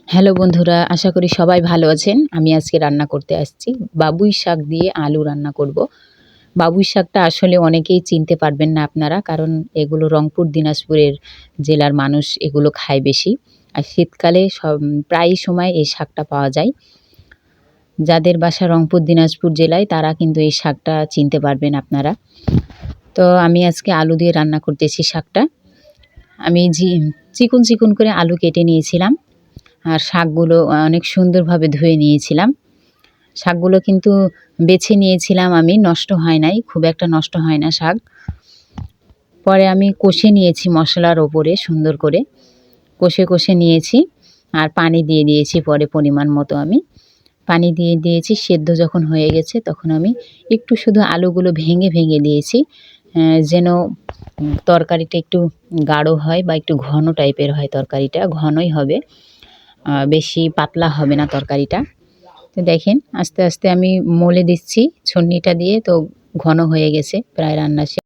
Hello বন্ধুরা, আশা করি সবাই ভালো আছেন। আমি আজকে রান্না করতে আসছি বাবুই শাক দিয়ে আলু রান্না করব। বাবুই শাকটা আসলে অনেকেই চিনতে পারবেন না আপনারা, কারণ এগুলো রংপুর দিনাজপুরের জেলার মানুষ এগুলো খায় বেশি। আর শীতকালে প্রায় সময় এই শাকটা পাওয়া যায়। যাদের বাসা রংপুর দিনাজপুর জেলায় তারা কিন্তু এই শাকটা চিনতে পারবেন আপনারা। তো আমি আজকে আলু দিয়ে রান্না করতেছি শাকটা। আমি চিকন চিকন করে আলু কেটে নিয়েছিলাম, আর শাকগুলো অনেক সুন্দরভাবে ধুয়ে নিয়েছিলাম। শাকগুলো কিন্তু বেছে নিয়েছিলাম আমি, নষ্ট হয় নাই, খুব একটা নষ্ট হয় না শাক। পরে আমি কষে নিয়েছি মশলার ওপরে, সুন্দর করে কষে নিয়েছি, আর পানি দিয়ে দিয়েছি পরে পরিমাণ মতো। আমি পানি দিয়ে দিয়েছি, সেদ্ধ যখন হয়ে গেছে তখন আমি একটু শুধু আলুগুলো ভেঙে ভেঙে দিয়েছি, যেন তরকারিটা একটু গাঢ় হয় বা একটু ঘন টাইপের হয়। তরকারিটা ঘনই হবে, বেশি পাতলা হবে না তরকারিটা। তো দেখেন আস্তে আস্তে আমি মলে দিচ্ছি ছন্নিটা দিয়ে, তো ঘন হয়ে গেছে, প্রায় রান্না শেষ।